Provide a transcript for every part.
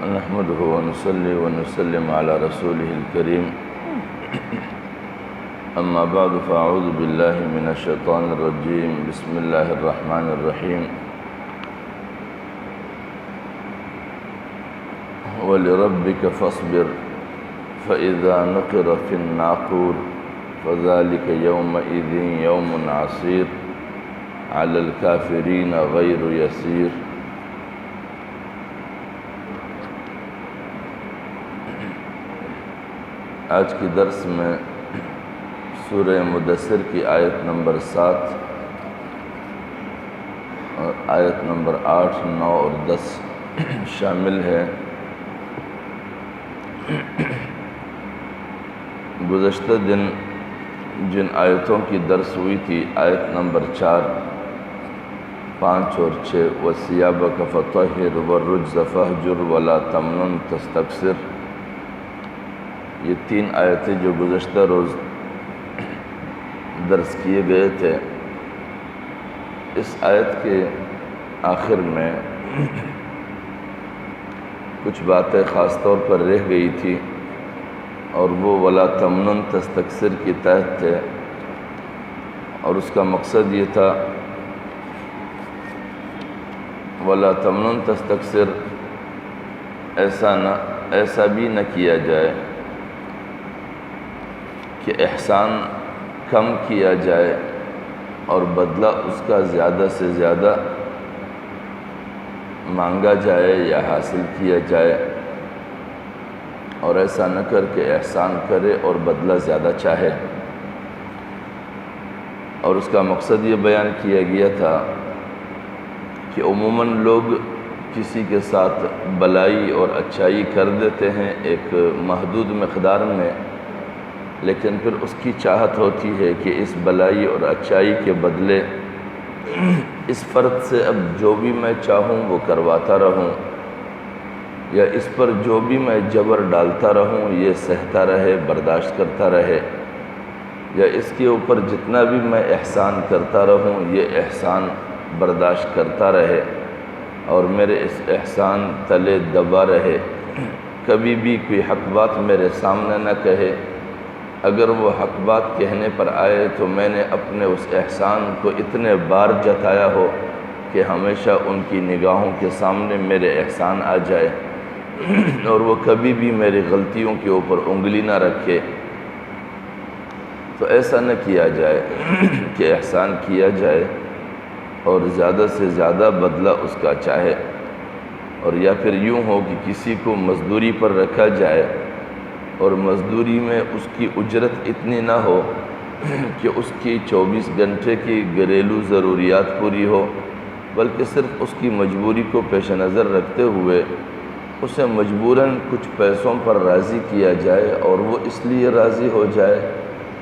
نحمده ونصلي ونسلم على رسوله الكريم أما بعد فأعوذ بالله من الشيطان الرجيم بسم الله الرحمن الرحيم ولربك فاصبر فإذا نقر في الناقور فذلك يومئذ يوم عسير على الكافرين غير يسير۔ آج کی درس میں سورہ مدثر کی آیت نمبر 7 اور آیت نمبر 8، 9 اور 10 شامل ہے۔ گزشتہ دن جن آیتوں کی درس ہوئی تھی، آیت نمبر 4، 5 اور 6، وَثِيَابَكَ فَطَهِّرْ وَالرُّجْزَ فَاهْجُرْ وَلَا تَمْنُنْ تَسْتَكْثِرْ، یہ 3 آیتیں جو گزشتہ روز درس کیے گئے تھے، اس آیت کے آخر میں کچھ باتیں خاص طور پر رہ گئی تھی، اور وہ وَلَا تَمْنُنْ تَسْتَكْثِرْ کی تحت تھے، اور اس کا مقصد یہ تھا وَلَا تَمْنُنْ تَسْتَكْثِرْ، ایسا بھی نہ کیا جائے کہ احسان کم کیا جائے اور بدلہ اس کا زیادہ سے زیادہ مانگا جائے یا حاصل کیا جائے، اور ایسا نہ کر کے احسان کرے اور بدلہ زیادہ چاہے۔ اور اس کا مقصد یہ بیان کیا گیا تھا کہ عموماً لوگ کسی کے ساتھ بلائی اور اچھائی کر دیتے ہیں ایک محدود مقدار میں، لیکن پھر اس کی چاہت ہوتی ہے کہ اس بلائی اور اچھائی کے بدلے اس فرد سے اب جو بھی میں چاہوں وہ کرواتا رہوں، یا اس پر جو بھی میں جبر ڈالتا رہوں یہ سہتا رہے، برداشت کرتا رہے، یا اس کے اوپر جتنا بھی میں احسان کرتا رہوں یہ احسان برداشت کرتا رہے اور میرے اس احسان تلے دبا رہے، کبھی بھی کوئی حق بات میرے سامنے نہ کہے۔ اگر وہ حق بات کہنے پر آئے تو میں نے اپنے اس احسان کو اتنے بار جتایا ہو کہ ہمیشہ ان کی نگاہوں کے سامنے میرے احسان آ جائے، اور وہ کبھی بھی میری غلطیوں کے اوپر انگلی نہ رکھے۔ تو ایسا نہ کیا جائے کہ احسان کیا جائے اور زیادہ سے زیادہ بدلہ اس کا چاہے، اور یا پھر یوں ہو کہ کسی کو مزدوری پر رکھا جائے اور مزدوری میں اس کی اجرت اتنی نہ ہو کہ اس کی 24 گھنٹے کی گھریلو ضروریات پوری ہو، بلکہ صرف اس کی مجبوری کو پیش نظر رکھتے ہوئے اسے مجبوراً کچھ پیسوں پر راضی کیا جائے، اور وہ اس لیے راضی ہو جائے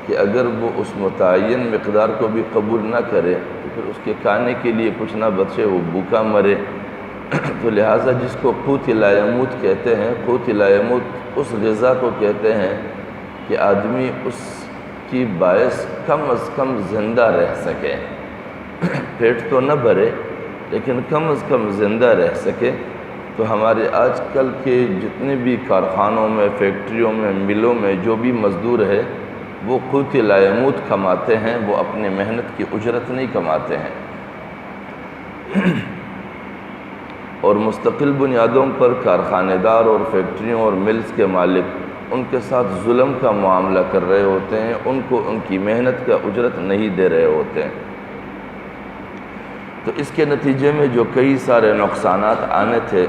کہ اگر وہ اس متعین مقدار کو بھی قبول نہ کرے تو پھر اس کے کھانے کے لیے کچھ نہ بچے، وہ بھوکا مرے۔ تو لہٰذا جس کو قوت لا یموت کہتے ہیں، قوت لا یموت اس غذا کو کہتے ہیں کہ آدمی اس کی باعث کم از کم زندہ رہ سکے، پیٹ تو نہ بھرے لیکن کم از کم زندہ رہ سکے۔ تو ہمارے آج کل کے جتنے بھی کارخانوں میں، فیکٹریوں میں، ملوں میں جو بھی مزدور ہے وہ قوت لا یموت کماتے ہیں، وہ اپنے محنت کی اجرت نہیں کماتے ہیں، اور مستقل بنیادوں پر کارخانے دار اور فیکٹریوں اور ملز کے مالک ان کے ساتھ ظلم کا معاملہ کر رہے ہوتے ہیں، ان کو ان کی محنت کا اجرت نہیں دے رہے ہوتے ہیں۔ تو اس کے نتیجے میں جو کئی سارے نقصانات آنے تھے،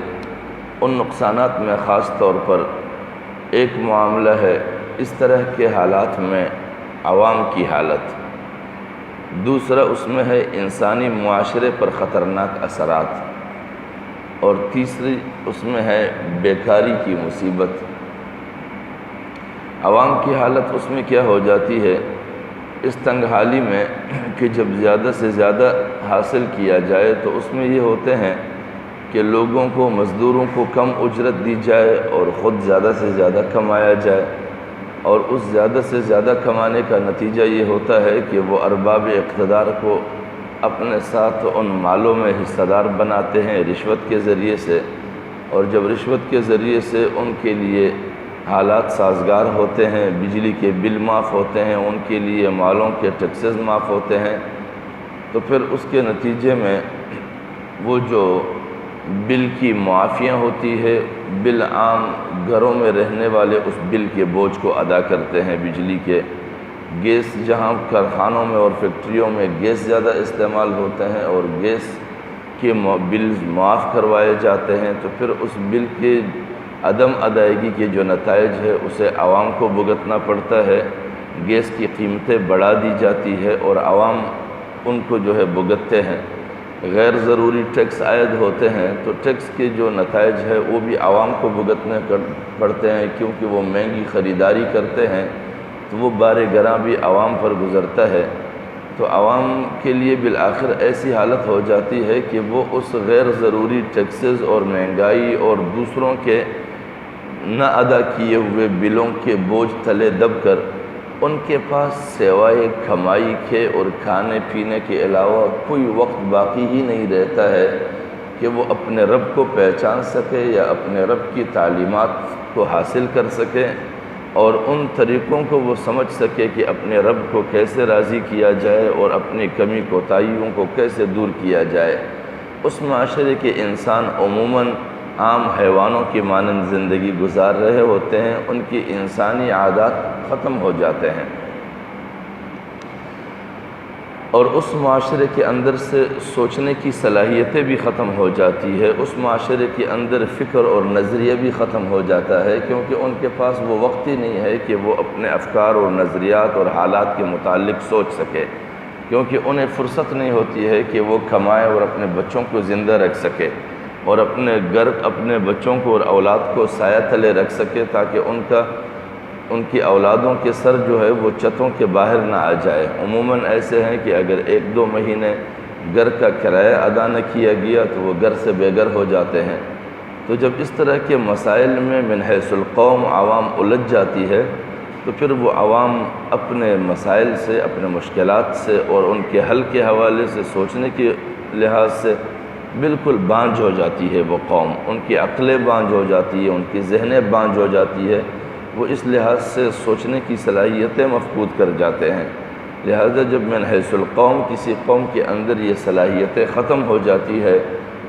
ان نقصانات میں خاص طور پر ایک معاملہ ہے اس طرح کے حالات میں عوام کی حالت، دوسرا اس میں ہے انسانی معاشرے پر خطرناک اثرات، اور تیسری اس میں ہے بیکاری کی مصیبت۔ عوام کی حالت اس میں کیا ہو جاتی ہے، اس تنگ حالی میں کہ جب زیادہ سے زیادہ حاصل کیا جائے تو اس میں یہ ہوتے ہیں کہ لوگوں کو، مزدوروں کو کم اجرت دی جائے اور خود زیادہ سے زیادہ کمایا جائے، اور اس زیادہ سے زیادہ کمانے کا نتیجہ یہ ہوتا ہے کہ وہ ارباب اقتدار کو اپنے ساتھ ان مالوں میں حصہ دار بناتے ہیں رشوت کے ذریعے سے، اور جب رشوت کے ذریعے سے ان کے لیے حالات سازگار ہوتے ہیں، بجلی کے بل معاف ہوتے ہیں، ان کے لیے مالوں کے ٹیکسز معاف ہوتے ہیں، تو پھر اس کے نتیجے میں وہ جو بل کی معافیاں ہوتی ہے، بل عام گھروں میں رہنے والے اس بل کے بوجھ کو ادا کرتے ہیں۔ بجلی کے گیس، جہاں کارخانوں میں اور فیکٹریوں میں گیس زیادہ استعمال ہوتے ہیں اور گیس کے بلز معاف کروائے جاتے ہیں، تو پھر اس بل کے عدم ادائیگی کے جو نتائج ہے اسے عوام کو بھگتنا پڑتا ہے۔ گیس کی قیمتیں بڑھا دی جاتی ہے اور عوام ان کو جو ہے بھگتتے ہیں۔ غیر ضروری ٹیکس عائد ہوتے ہیں تو ٹیکس کے جو نتائج ہے وہ بھی عوام کو بھگتنے پڑتے ہیں، کیونکہ وہ مہنگی خریداری کرتے ہیں تو وہ بار گراں بھی عوام پر گزرتا ہے۔ تو عوام کے لیے بالآخر ایسی حالت ہو جاتی ہے کہ وہ اس غیر ضروری ٹیکسز اور مہنگائی اور دوسروں کے نہ ادا کیے ہوئے بلوں کے بوجھ تلے دب کر ان کے پاس سوائے کمائی کے اور کھانے پینے کے علاوہ کوئی وقت باقی ہی نہیں رہتا ہے کہ وہ اپنے رب کو پہچان سکے یا اپنے رب کی تعلیمات کو حاصل کر سکے اور ان طریقوں کو وہ سمجھ سکے کہ اپنے رب کو کیسے راضی کیا جائے اور اپنی کمی کوتاہیوں کو کیسے دور کیا جائے۔ اس معاشرے کے انسان عموماً عام حیوانوں کی مانند زندگی گزار رہے ہوتے ہیں، ان کی انسانی عادات ختم ہو جاتے ہیں اور اس معاشرے کے اندر سے سوچنے کی صلاحیتیں بھی ختم ہو جاتی ہے، اس معاشرے کے اندر فکر اور نظریہ بھی ختم ہو جاتا ہے، کیونکہ ان کے پاس وہ وقت ہی نہیں ہے کہ وہ اپنے افکار اور نظریات اور حالات کے متعلق سوچ سکے، کیونکہ انہیں فرصت نہیں ہوتی ہے کہ وہ کمائے اور اپنے بچوں کو زندہ رکھ سکے اور اپنے بچوں کو اور اولاد کو سایہ تلے رکھ سکے تاکہ ان کی اولادوں کے سر جو ہے وہ چھتوں کے باہر نہ آ جائے۔ عموماً ایسے ہیں کہ اگر 1-2 مہینے گھر کا کرایہ ادا نہ کیا گیا تو وہ گھر سے بے گھر ہو جاتے ہیں۔ تو جب اس طرح کے مسائل میں من حیث القوم عوام الجھ جاتی ہے تو پھر وہ عوام اپنے مسائل سے، اپنے مشکلات سے اور ان کے حل کے حوالے سے سوچنے کے لحاظ سے بالکل بانجھ ہو جاتی ہے۔ وہ قوم، ان کی عقلیں بانجھ ہو جاتی ہے، ان کی ذہنیں بانجھ ہو جاتی ہے، وہ اس لحاظ سے سوچنے کی صلاحیتیں مفقود کر جاتے ہیں۔ لہذا جب من حیث القوم کسی قوم کے اندر یہ صلاحیتیں ختم ہو جاتی ہے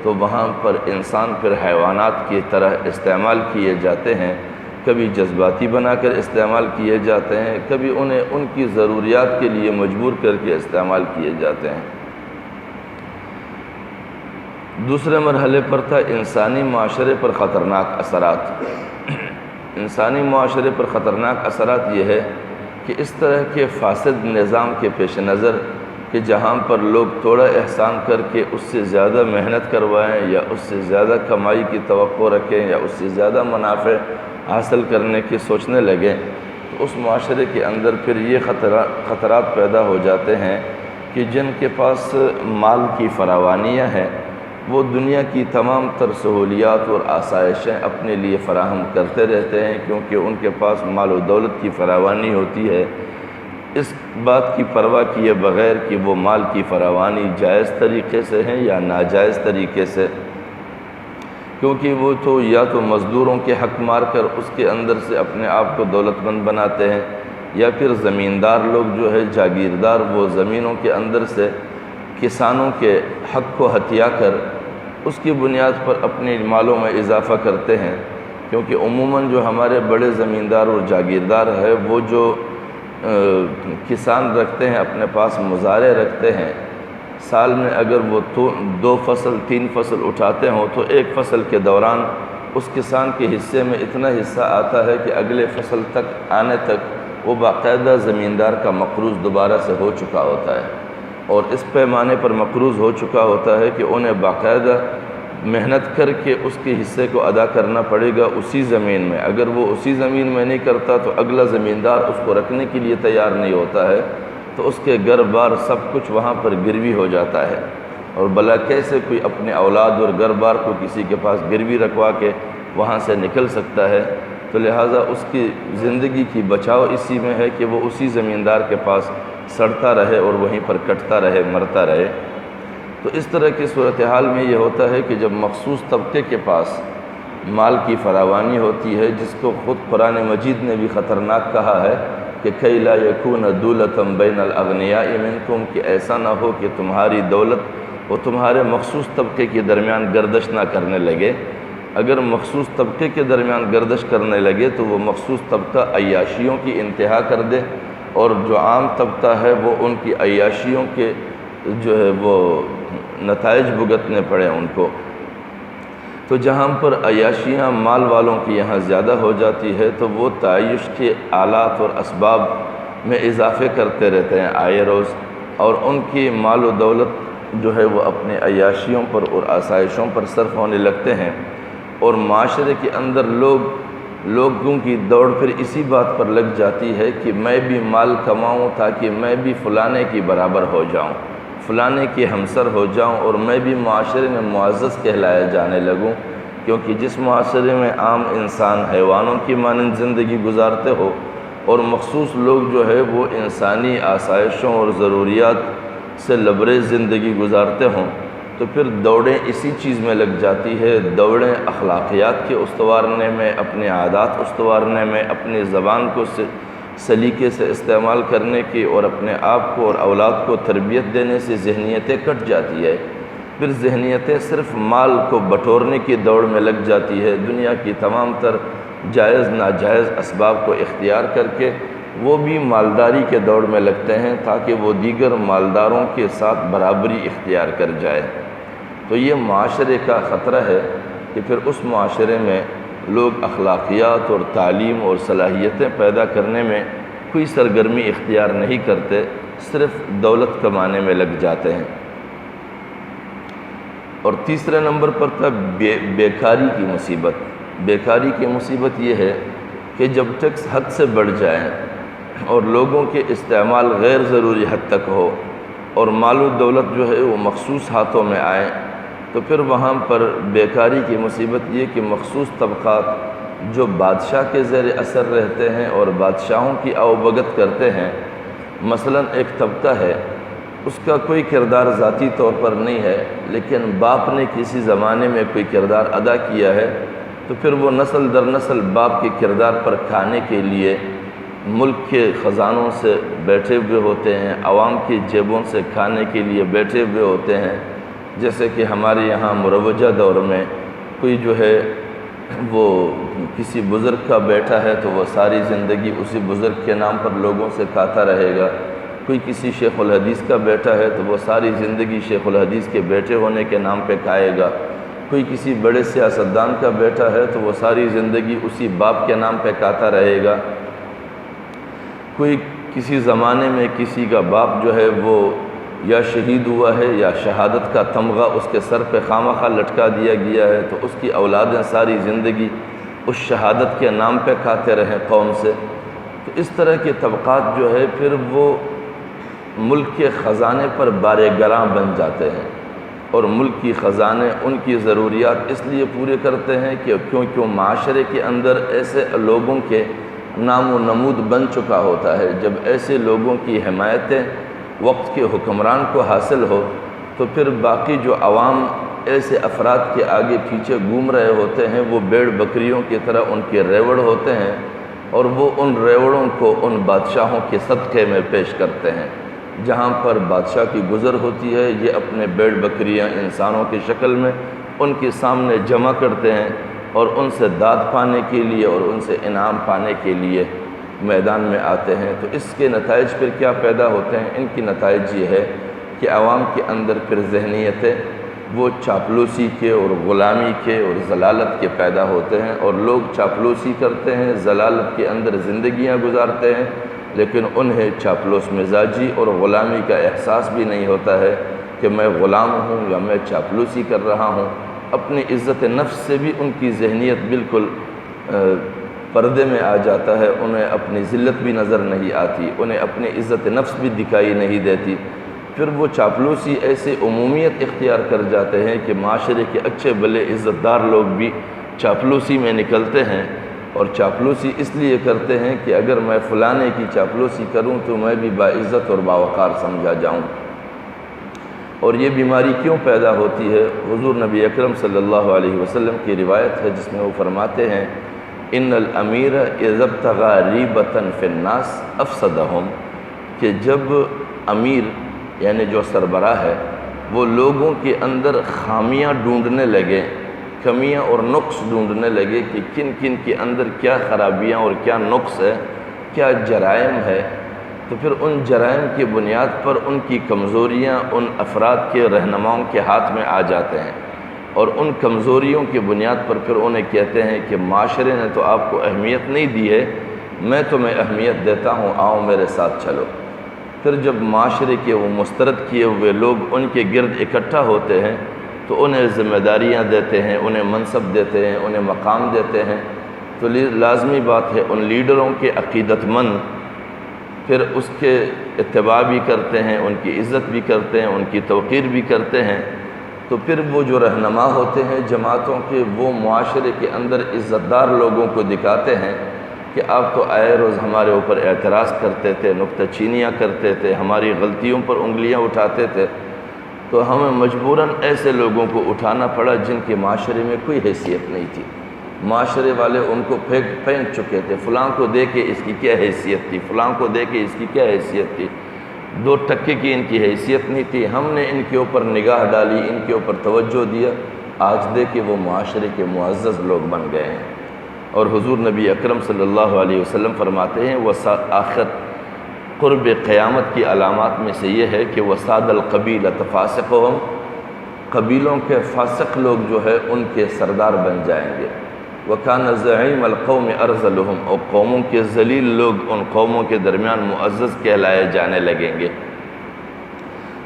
تو وہاں پر انسان پھر حیوانات کی طرح استعمال کیے جاتے ہیں، کبھی جذباتی بنا کر استعمال کیے جاتے ہیں، کبھی انہیں ان کی ضروریات کے لیے مجبور کر کے استعمال کیے جاتے ہیں۔ دوسرے مرحلے پر تھا انسانی معاشرے پر خطرناک اثرات۔ انسانی معاشرے پر خطرناک اثرات یہ ہے کہ اس طرح کے فاسد نظام کے پیش نظر کہ جہاں پر لوگ تھوڑا احسان کر کے اس سے زیادہ محنت کروائیں یا اس سے زیادہ کمائی کی توقع رکھیں یا اس سے زیادہ منافع حاصل کرنے کی سوچنے لگیں، تو اس معاشرے کے اندر پھر یہ خطرات پیدا ہو جاتے ہیں کہ جن کے پاس مال کی فراوانیاں ہیں وہ دنیا کی تمام تر سہولیات اور آسائشیں اپنے لیے فراہم کرتے رہتے ہیں، کیونکہ ان کے پاس مال و دولت کی فراوانی ہوتی ہے۔ اس بات کی پرواہ کیے بغیر کہ وہ مال کی فراوانی جائز طریقے سے ہے یا ناجائز طریقے سے، کیونکہ وہ تو یا تو مزدوروں کے حق مار کر اس کے اندر سے اپنے آپ کو دولت مند بناتے ہیں، یا پھر زمیندار لوگ جو ہے جاگیردار، وہ زمینوں کے اندر سے کسانوں کے حق کو ہتھیا کر اس کی بنیاد پر اپنے مالوں میں اضافہ کرتے ہیں، کیونکہ عموماً جو ہمارے بڑے زمیندار اور جاگیردار ہے وہ جو کسان رکھتے ہیں، اپنے پاس مزارع رکھتے ہیں، سال میں اگر وہ 2 فصل 3 فصل اٹھاتے ہوں تو ایک فصل کے دوران اس کسان کے حصے میں اتنا حصہ آتا ہے کہ اگلے فصل تک آنے تک وہ باقاعدہ زمیندار کا مقروض دوبارہ سے ہو چکا ہوتا ہے، اور اس پیمانے پر مقروض ہو چکا ہوتا ہے کہ انہیں باقاعدہ محنت کر کے اس کے حصے کو ادا کرنا پڑے گا اسی زمین میں۔ اگر وہ اسی زمین میں نہیں کرتا تو اگلا زمیندار اس کو رکھنے کے لیے تیار نہیں ہوتا ہے، تو اس کے گھر بار سب کچھ وہاں پر گروی ہو جاتا ہے، اور بلا کیسے کوئی اپنے اولاد اور گھر بار کو کسی کے پاس گروی رکھوا کے وہاں سے نکل سکتا ہے؟ تو لہٰذا اس کی زندگی کی بچاؤ اسی میں ہے کہ وہ اسی زمیندار کے پاس سڑتا رہے اور وہیں پر کٹتا رہے، مرتا رہے۔ تو اس طرح کی صورتحال میں یہ ہوتا ہے کہ جب مخصوص طبقے کے پاس مال کی فراوانی ہوتی ہے، جس کو خود قرآن مجید نے بھی خطرناک کہا ہے کہ کئی لا یکون دولتم بین الاغنیاء منکم، کہ ایسا نہ ہو کہ تمہاری دولت وہ تمہارے مخصوص طبقے کے درمیان گردش نہ کرنے لگے۔ اگر مخصوص طبقے کے درمیان گردش کرنے لگے تو وہ مخصوص طبقہ عیاشیوں کی انتہا کر دے، اور جو عام طبقہ ہے وہ ان کی عیاشیوں کے جو ہے وہ نتائج بھگتنے پڑے ان کو۔ تو جہاں پر عیاشیاں مال والوں کی یہاں زیادہ ہو جاتی ہے تو وہ تعیش کے آلات اور اسباب میں اضافے کرتے رہتے ہیں آئے روز، اور ان کی مال و دولت جو ہے وہ اپنے عیاشیوں پر اور آسائشوں پر صرف ہونے لگتے ہیں، اور معاشرے کے اندر لوگوں کی دوڑ پھر اسی بات پر لگ جاتی ہے کہ میں بھی مال کماؤں تاکہ میں بھی فلانے کی برابر ہو جاؤں، فلانے کی ہمسر ہو جاؤں، اور میں بھی معاشرے میں معزز کہلایا جانے لگوں، کیونکہ جس معاشرے میں عام انسان حیوانوں کی مانند زندگی گزارتے ہو اور مخصوص لوگ جو ہے وہ انسانی آسائشوں اور ضروریات سے لبریز زندگی گزارتے ہوں، تو پھر دوڑیں اسی چیز میں لگ جاتی ہے، دوڑیں اخلاقیات کے استوارنے میں، اپنے عادات استوارنے میں، اپنی زبان کو سلیقے سے استعمال کرنے کی، اور اپنے آپ کو اور اولاد کو تربیت دینے سے ذہنیتیں کٹ جاتی ہے۔ پھر ذہنیتیں صرف مال کو بٹورنے کی دوڑ میں لگ جاتی ہے، دنیا کی تمام تر جائز ناجائز اسباب کو اختیار کر کے وہ بھی مالداری کے دوڑ میں لگتے ہیں تاکہ وہ دیگر مالداروں کے ساتھ برابری اختیار کر جائے۔ تو یہ معاشرے کا خطرہ ہے کہ پھر اس معاشرے میں لوگ اخلاقیات اور تعلیم اور صلاحیتیں پیدا کرنے میں کوئی سرگرمی اختیار نہیں کرتے، صرف دولت کمانے میں لگ جاتے ہیں۔ اور تیسرے نمبر پر تھا بیکاری کی مصیبت۔ بیکاری کی مصیبت یہ ہے کہ جب ٹیکس حد سے بڑھ جائیں اور لوگوں کے استعمال غیر ضروری حد تک ہو اور مال و دولت جو ہے وہ مخصوص ہاتھوں میں آئیں، تو پھر وہاں پر بیکاری کی مصیبت یہ کہ مخصوص طبقات جو بادشاہ کے زیر اثر رہتے ہیں اور بادشاہوں کی آؤبگت کرتے ہیں، مثلا ایک طبقہ ہے، اس کا کوئی کردار ذاتی طور پر نہیں ہے، لیکن باپ نے کسی زمانے میں کوئی کردار ادا کیا ہے، تو پھر وہ نسل در نسل باپ کے کردار پر کھانے کے لیے ملک کے خزانوں سے بیٹھے ہوئے ہوتے ہیں، عوام کی جیبوں سے کھانے کے لیے بیٹھے ہوئے ہوتے ہیں۔ جیسے کہ ہمارے یہاں مروجہ دور میں کوئی جو ہے وہ کسی بزرگ کا بیٹا ہے تو وہ ساری زندگی اسی بزرگ کے نام پر لوگوں سے کھاتا رہے گا، کوئی کسی شیخ الحدیث کا بیٹا ہے تو وہ ساری زندگی شیخ الحدیث کے بیٹے ہونے کے نام پہ کھائے گا، کوئی کسی بڑے سیاستدان کا بیٹا ہے تو وہ ساری زندگی اسی باپ کے نام پہ کھاتا رہے گا، کوئی کسی زمانے میں کسی کا باپ جو ہے وہ یا شہید ہوا ہے یا شہادت کا تمغہ اس کے سر پہ خواہ لٹکا دیا گیا ہے، تو اس کی اولادیں ساری زندگی اس شہادت کے نام پہ کھاتے رہیں قوم سے۔ تو اس طرح کے طبقات جو ہے پھر وہ ملک کے خزانے پر بارے گراں بن جاتے ہیں، اور ملک کی خزانے ان کی ضروریات اس لیے پورے کرتے ہیں کہ کیوں معاشرے کے اندر ایسے لوگوں کے نام و نمود بن چکا ہوتا ہے۔ جب ایسے لوگوں کی حمایتیں وقت کے حکمران کو حاصل ہو تو پھر باقی جو عوام ایسے افراد کے آگے پیچھے گھوم رہے ہوتے ہیں وہ بھیڑ بکریوں کی طرح ان کے ریوڑ ہوتے ہیں، اور وہ ان ریوڑوں کو ان بادشاہوں کے صدقے میں پیش کرتے ہیں۔ جہاں پر بادشاہ کی گزر ہوتی ہے یہ اپنے بھیڑ بکریاں انسانوں کی شکل میں ان کے سامنے جمع کرتے ہیں، اور ان سے داد پانے کے لیے اور ان سے انعام پانے کے لیے میدان میں آتے ہیں۔ تو اس کے نتائج پھر کیا پیدا ہوتے ہیں؟ ان کی نتائج یہ ہے کہ عوام کے اندر پھر ذہنیتیں وہ چاپلوسی کے اور غلامی کے اور ضلالت کے پیدا ہوتے ہیں، اور لوگ چاپلوسی کرتے ہیں، ضلالت کے اندر زندگیاں گزارتے ہیں، لیکن انہیں چاپلوس مزاجی اور غلامی کا احساس بھی نہیں ہوتا ہے کہ میں غلام ہوں یا میں چاپلوسی کر رہا ہوں۔ اپنی عزت نفس سے بھی ان کی ذہنیت بالکل پردے میں آ جاتا ہے، انہیں اپنی ذلت بھی نظر نہیں آتی، انہیں اپنی عزت نفس بھی دکھائی نہیں دیتی۔ پھر وہ چاپلوسی ایسے عمومیت اختیار کر جاتے ہیں کہ معاشرے کے اچھے بھلے عزت دار لوگ بھی چاپلوسی میں نکلتے ہیں، اور چاپلوسی اس لیے کرتے ہیں کہ اگر میں فلانے کی چاپلوسی کروں تو میں بھی باعزت اور باوقار سمجھا جاؤں۔ اور یہ بیماری کیوں پیدا ہوتی ہے؟ حضور نبی اکرم صلی اللہ علیہ وسلم کی روایت ہے جس میں وہ فرماتے ہیں ان الامیر اذا ابتغى ریبۃ فی الناس افسدہم، کہ جب امیر یعنی جو سربراہ ہے وہ لوگوں کے اندر خامیاں ڈھونڈنے لگے، کمیاں اور نقص ڈھونڈنے لگے کہ کن کن کے اندر کیا خرابیاں اور کیا نقص ہے، کیا جرائم ہے، تو پھر ان جرائم کی بنیاد پر ان کی کمزوریاں ان افراد کے رہنماؤں کے ہاتھ میں آ جاتے ہیں، اور ان کمزوریوں کی بنیاد پر پھر انہیں کہتے ہیں کہ معاشرے نے تو آپ کو اہمیت نہیں دی ہے، میں تمہیں اہمیت دیتا ہوں، آؤ میرے ساتھ چلو۔ پھر جب معاشرے کے وہ مسترد کیے ہوئے لوگ ان کے گرد اکٹھا ہوتے ہیں تو انہیں ذمہ داریاں دیتے ہیں، انہیں منصب دیتے ہیں، انہیں مقام دیتے ہیں، تو لازمی بات ہے ان لیڈروں کے عقیدت مند پھر اس کے اتباع بھی کرتے ہیں، ان کی عزت بھی کرتے ہیں، ان کی توقیر بھی کرتے ہیں، تو پھر وہ جو رہنما ہوتے ہیں جماعتوں کے وہ معاشرے کے اندر عزت دار لوگوں کو دکھاتے ہیں کہ آپ تو آئے روز ہمارے اوپر اعتراض کرتے تھے، نکتہ چینیاں کرتے تھے، ہماری غلطیوں پر انگلیاں اٹھاتے تھے، تو ہمیں مجبوراً ایسے لوگوں کو اٹھانا پڑا جن کے معاشرے میں کوئی حیثیت نہیں تھی، معاشرے والے ان کو پھینک چکے تھے، فلاں کو دے کے اس کی کیا حیثیت تھی، فلاں کو دے کے اس کی کیا حیثیت تھی، 2 ٹکے کی ان کی حیثیت نہیں تھی، ہم نے ان کے اوپر نگاہ ڈالی، ان کے اوپر توجہ دیا، آج دے کے وہ معاشرے کے معزز لوگ بن گئے ہیں۔ اور حضور نبی اکرم صلی اللہ علیہ وسلم فرماتے ہیں آخر قرب قیامت کی علامات میں سے یہ ہے کہ وساد القبیلۃ فاسقہم، قبیلوں کے فاسق لوگ جو ہے ان کے سردار بن جائیں گے، وکان زعیم القوم ارذلہم، اور قوموں کے ذلیل لوگ ان قوموں کے درمیان معزز کہلائے جانے لگیں گے۔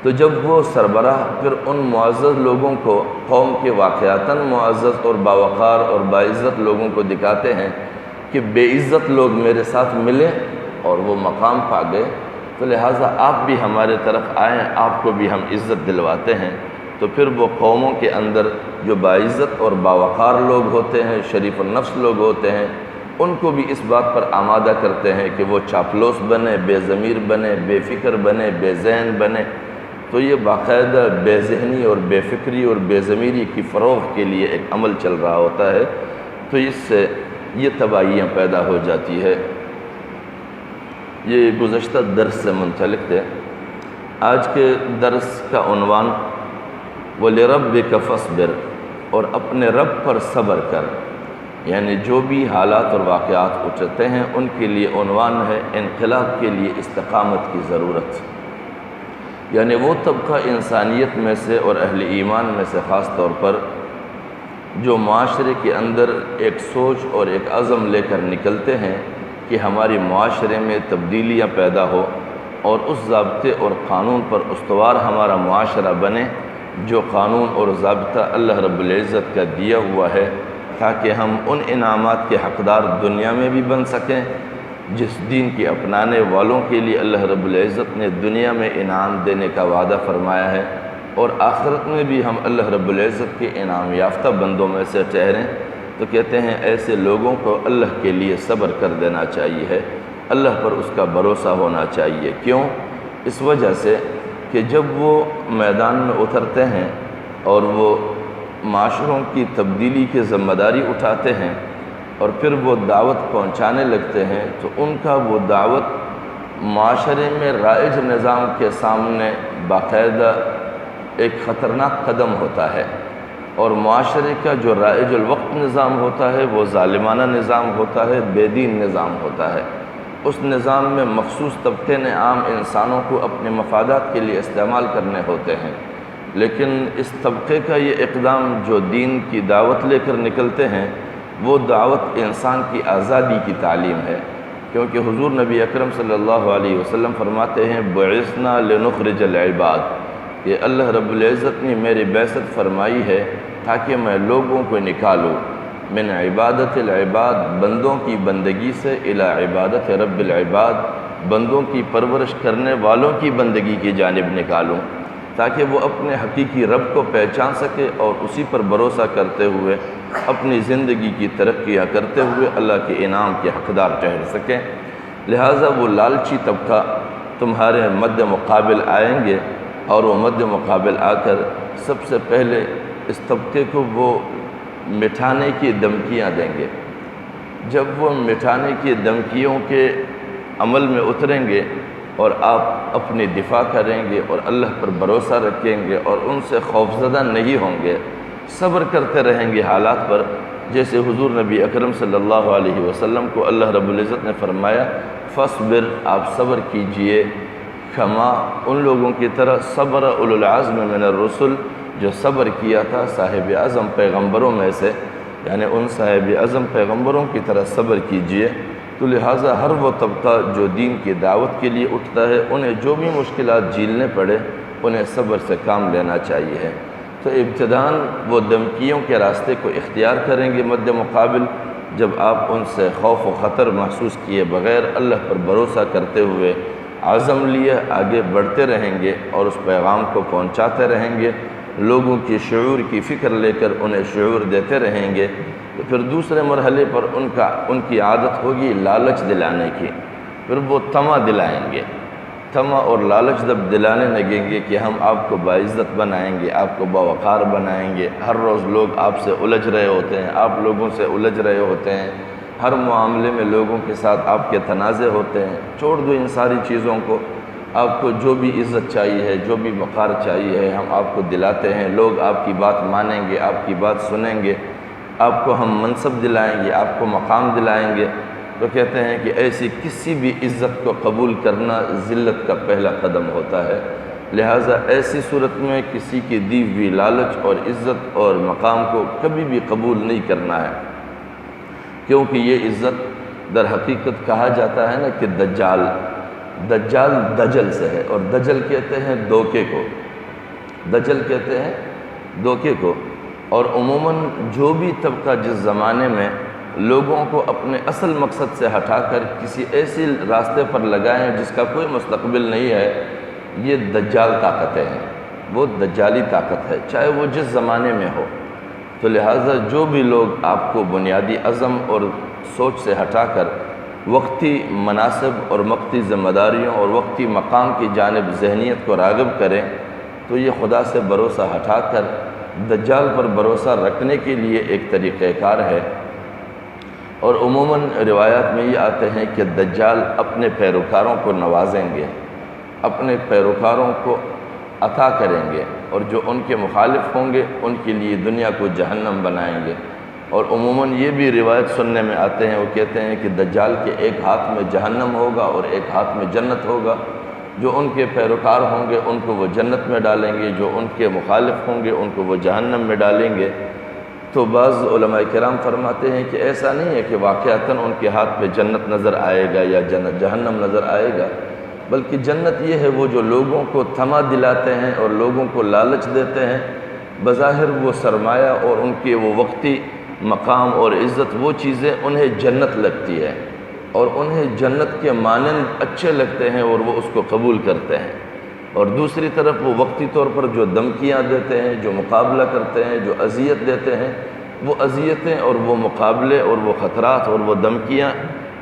تو جب وہ سربراہ پھر ان معزز لوگوں کو قوم کے واقعاتاً معزز اور باوقار اور باعزت لوگوں کو دکھاتے ہیں کہ بے عزت لوگ میرے ساتھ ملے اور وہ مقام پا گئے، تو لہٰذا آپ بھی ہمارے طرف آئیں، آپ کو بھی ہم عزت دلواتے ہیں، تو پھر وہ قوموں کے اندر جو باعزت اور باوقار لوگ ہوتے ہیں، شریف النفس لوگ ہوتے ہیں، ان کو بھی اس بات پر آمادہ کرتے ہیں کہ وہ چاپلوس بنے، بے ضمیر بنے، بے فکر بنے، بے ذہن بنے۔ تو یہ باقاعدہ بے ذہنی اور بے فکری اور بے ضمیری کی فروغ کے لیے ایک عمل چل رہا ہوتا ہے، تو اس سے یہ تباہیاں پیدا ہو جاتی ہے۔ یہ گزشتہ درس سے منسلک ہے۔ آج کے درس کا عنوان وَلِرَبِّكَ فَاصْبِرْ، اور اپنے رب پر صبر کر، یعنی جو بھی حالات اور واقعات اٹھتے ہیں ان کے لیے عنوان ہے انقلاب کے لیے استقامت کی ضرورت، یعنی وہ طبقہ انسانیت میں سے اور اہل ایمان میں سے خاص طور پر جو معاشرے کے اندر ایک سوچ اور ایک عزم لے کر نکلتے ہیں کہ ہماری معاشرے میں تبدیلیاں پیدا ہو اور اس ضابطے اور قانون پر استوار ہمارا معاشرہ بنے جو قانون اور ضابطہ اللہ رب العزت کا دیا ہوا ہے، تاکہ ہم ان انعامات کے حقدار دنیا میں بھی بن سکیں جس دین کے اپنانے والوں کے لیے اللہ رب العزت نے دنیا میں انعام دینے کا وعدہ فرمایا ہے، اور آخرت میں بھی ہم اللہ رب العزت کے انعام یافتہ بندوں میں سے ٹھہریں۔ تو کہتے ہیں ایسے لوگوں کو اللہ کے لیے صبر کر دینا چاہیے، اللہ پر اس کا بھروسہ ہونا چاہیے۔ کیوں؟ اس وجہ سے کہ جب وہ میدان میں اترتے ہیں اور وہ معاشروں کی تبدیلی کی ذمہ داری اٹھاتے ہیں اور پھر وہ دعوت پہنچانے لگتے ہیں، تو ان کا وہ دعوت معاشرے میں رائج نظام کے سامنے باقاعدہ ایک خطرناک قدم ہوتا ہے، اور معاشرے کا جو رائج الوقت نظام ہوتا ہے وہ ظالمانہ نظام ہوتا ہے، بے دین نظام ہوتا ہے۔ اس نظام میں مخصوص طبقے نے عام انسانوں کو اپنے مفادات کے لیے استعمال کرنے ہوتے ہیں، لیکن اس طبقے کا یہ اقدام جو دین کی دعوت لے کر نکلتے ہیں وہ دعوت انسان کی آزادی کی تعلیم ہے، کیونکہ حضور نبی اکرم صلی اللہ علیہ وسلم فرماتے ہیں بعثنا لنخرج العباد، کہ اللہ رب العزت نے میری بعثت فرمائی ہے تاکہ میں لوگوں کو نکالوں من عبادت العباد، بندوں کی بندگی سے، الی عبادت رب العباد، بندوں کی پرورش کرنے والوں کی بندگی کی جانب نکالوں، تاکہ وہ اپنے حقیقی رب کو پہچان سکے اور اسی پر بھروسہ کرتے ہوئے اپنی زندگی کی ترقیاں کرتے ہوئے اللہ کے انعام کے حقدار ٹھہر سکیں۔ لہٰذا وہ لالچی طبقہ تمہارے مد مقابل آئیں گے اور وہ مد مقابل آ کر سب سے پہلے اس طبقے کو وہ مٹھانے کی دھمکیاں دیں گے۔ جب وہ مٹھانے کی دھمکیوں کے عمل میں اتریں گے اور آپ اپنی دفاع کریں گے اور اللہ پر بھروسہ رکھیں گے اور ان سے خوفزدہ نہیں ہوں گے، صبر کرتے رہیں گے حالات پر، جیسے حضور نبی اکرم صلی اللہ علیہ وسلم کو اللہ رب العزت نے فرمایا فاصبر، آپ صبر کیجئے، کما ان لوگوں کی طرح صبر اولو العزم من الرسل، جو صبر کیا تھا صاحب اعظم پیغمبروں میں سے، یعنی ان صاحب اعظم پیغمبروں کی طرح صبر کیجئے۔ تو لہٰذا ہر وہ طبقہ جو دین کی دعوت کے لیے اٹھتا ہے، انہیں جو بھی مشکلات جھیلنے پڑے انہیں صبر سے کام لینا چاہیے۔ تو ابتداً وہ دھمکیوں کے راستے کو اختیار کریں گے مد مقابل، جب آپ ان سے خوف و خطر محسوس کیے بغیر اللہ پر بھروسہ کرتے ہوئے عزم لیے آگے بڑھتے رہیں گے اور اس پیغام کو پہنچاتے رہیں گے، لوگوں کی شعور کی فکر لے کر انہیں شعور دیتے رہیں گے، تو پھر دوسرے مرحلے پر ان کی عادت ہوگی لالچ دلانے کی، پھر وہ طمع دلائیں گے، طمع اور لالچ جب دلانے لگیں گے کہ ہم آپ کو باعزت بنائیں گے، آپ کو باوقار بنائیں گے، ہر روز لوگ آپ سے الجھ رہے ہوتے ہیں، آپ لوگوں سے الجھ رہے ہوتے ہیں، ہر معاملے میں لوگوں کے ساتھ آپ کے تنازع ہوتے ہیں، چھوڑ دو ان ساری چیزوں کو، آپ کو جو بھی عزت چاہیے ہے، جو بھی وقار چاہیے ہے، ہم آپ کو دلاتے ہیں، لوگ آپ کی بات مانیں گے، آپ کی بات سنیں گے، آپ کو ہم منصب دلائیں گے، آپ کو مقام دلائیں گے۔ تو کہتے ہیں کہ ایسی کسی بھی عزت کو قبول کرنا ذلت کا پہلا قدم ہوتا ہے، لہٰذا ایسی صورت میں کسی کی دی ہوئی لالچ اور عزت اور مقام کو کبھی بھی قبول نہیں کرنا ہے، کیونکہ یہ عزت در حقیقت کہا جاتا ہے نا کہ دجال دجل سے ہے، اور دجل کہتے ہیں دھوکے کو، دجل کہتے ہیں دھوکے کو۔ اور عموماً جو بھی طبقہ جس زمانے میں لوگوں کو اپنے اصل مقصد سے ہٹا کر کسی ایسے راستے پر لگائیں جس کا کوئی مستقبل نہیں ہے، یہ دجال طاقتیں ہیں، وہ دجالی طاقت ہے، چاہے وہ جس زمانے میں ہو۔ تو لہٰذا جو بھی لوگ آپ کو بنیادی عزم اور سوچ سے ہٹا کر وقتی مناصب اور وقتی ذمہ داریوں اور وقتی مقام کی جانب ذہنیت کو راغب کریں، تو یہ خدا سے بھروسہ ہٹا کر دجال پر بھروسہ رکھنے کے لیے ایک طریقہ کار ہے۔ اور عموماً روایات میں یہ آتے ہیں کہ دجال اپنے پیروکاروں کو نوازیں گے، اپنے پیروکاروں کو عطا کریں گے، اور جو ان کے مخالف ہوں گے ان کے لیے دنیا کو جہنم بنائیں گے۔ اور عموماً یہ بھی روایت سننے میں آتے ہیں، وہ کہتے ہیں کہ دجال کے ایک ہاتھ میں جہنم ہوگا اور ایک ہاتھ میں جنت ہوگا، جو ان کے پیروکار ہوں گے ان کو وہ جنت میں ڈالیں گے، جو ان کے مخالف ہوں گے ان کو وہ جہنم میں ڈالیں گے۔ تو بعض علماء کرام فرماتے ہیں کہ ایسا نہیں ہے کہ واقعتاً ان کے ہاتھ میں جنت نظر آئے گا یا جہنم نظر آئے گا، بلکہ جنت یہ ہے وہ جو لوگوں کو طمع دلاتے ہیں اور لوگوں کو لالچ دیتے ہیں، بظاہر وہ سرمایہ اور ان کے وہ وقتی مقام اور عزت وہ چیزیں انہیں جنت لگتی ہے اور انہیں جنت کے مانند اچھے لگتے ہیں اور وہ اس کو قبول کرتے ہیں، اور دوسری طرف وہ وقتی طور پر جو دھمکیاں دیتے ہیں، جو مقابلہ کرتے ہیں، جو اذیت دیتے ہیں، وہ اذیتیں اور وہ مقابلے اور وہ خطرات اور وہ دھمکیاں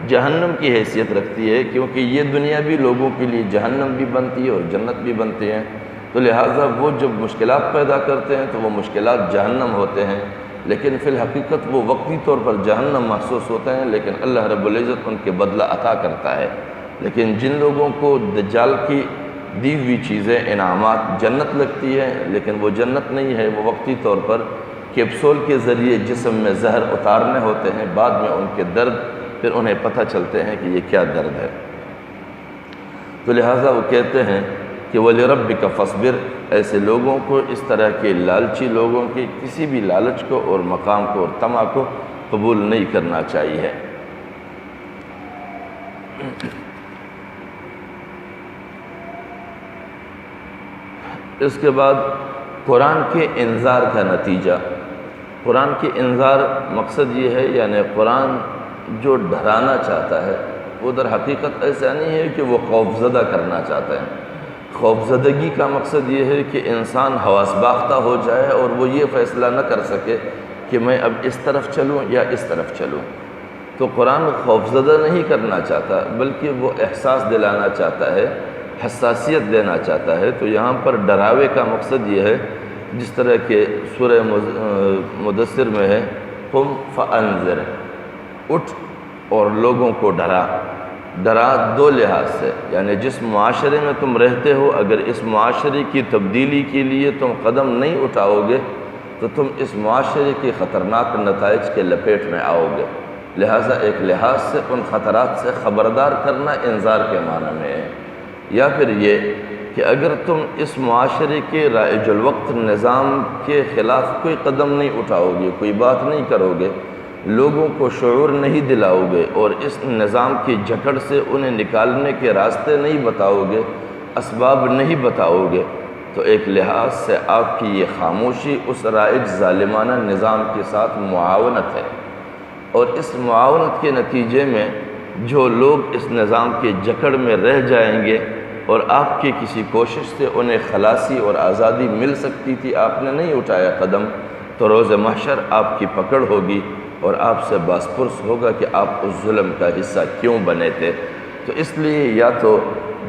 جہنم کی حیثیت رکھتی ہے، کیونکہ یہ دنیا بھی لوگوں کے لیے جہنم بھی بنتی ہے اور جنت بھی بنتی ہے۔ تو لہٰذا وہ جب مشکلات پیدا کرتے ہیں تو وہ مشکلات جہنم ہوتے ہیں، لیکن فی الحقیقت وہ وقتی طور پر جہنم محسوس ہوتے ہیں، لیکن اللہ رب العزت ان کے بدلہ عطا کرتا ہے۔ لیکن جن لوگوں کو دجال کی دی ہوئی چیزیں انعامات جنت لگتی ہے، لیکن وہ جنت نہیں ہے، وہ وقتی طور پر کیپسول کے ذریعے جسم میں زہر اتارنے ہوتے ہیں، بعد میں ان کے درد پھر انہیں پتہ چلتے ہیں کہ یہ کیا درد ہے۔ تو لہٰذا وہ کہتے ہیں کہ وَلِرَبِّكَ فَاصْبِرْ، ایسے لوگوں کو، اس طرح کے لالچی لوگوں کی کسی بھی لالچ کو اور مقام کو اور طمع کو قبول نہیں کرنا چاہیے۔ اس کے بعد قرآن کے انذار کا نتیجہ۔ قرآن کے انذار مقصد یہ ہے، یعنی قرآن جو ڈرانا چاہتا ہے وہ در حقیقت ایسا نہیں ہے کہ وہ خوفزدہ کرنا چاہتا ہے۔ خوفزدگی کا مقصد یہ ہے کہ انسان حواس باختہ ہو جائے اور وہ یہ فیصلہ نہ کر سکے کہ میں اب اس طرف چلوں یا اس طرف چلوں۔ تو قرآن خوفزدہ نہیں کرنا چاہتا، بلکہ وہ احساس دلانا چاہتا ہے، حساسیت دینا چاہتا ہے، تو یہاں پر ڈراوے کا مقصد یہ ہے، جس طرح کہ سورہ مدثر میں ہے قم فانذر، اٹھ اور لوگوں کو ڈرا۔ ڈرا دو لحاظ سے، یعنی جس معاشرے میں تم رہتے ہو، اگر اس معاشرے کی تبدیلی کے لیے تم قدم نہیں اٹھاؤ گے تو تم اس معاشرے کی خطرناک نتائج کے لپیٹ میں آؤ گے۔ لہٰذا ایک لحاظ سے ان خطرات سے خبردار کرنا انذار کے معنی میں ہے۔ یا پھر یہ کہ اگر تم اس معاشرے کے رائج الوقت نظام کے خلاف کوئی قدم نہیں اٹھاؤ گے، کوئی بات نہیں کرو گے، لوگوں کو شعور نہیں دلاؤ گے اور اس نظام کی جکڑ سے انہیں نکالنے کے راستے نہیں بتاؤ گے، اسباب نہیں بتاؤ گے، تو ایک لحاظ سے آپ کی یہ خاموشی اس رائج ظالمانہ نظام کے ساتھ معاونت ہے، اور اس معاونت کے نتیجے میں جو لوگ اس نظام کے جکڑ میں رہ جائیں گے اور آپ کی کسی کوشش سے انہیں خلاصی اور آزادی مل سکتی تھی، آپ نے نہیں اٹھایا قدم، تو روز محشر آپ کی پکڑ ہوگی اور آپ سے باس پرس ہوگا کہ آپ اس ظلم کا حصہ کیوں بنے تھے۔ تو اس لیے یا تو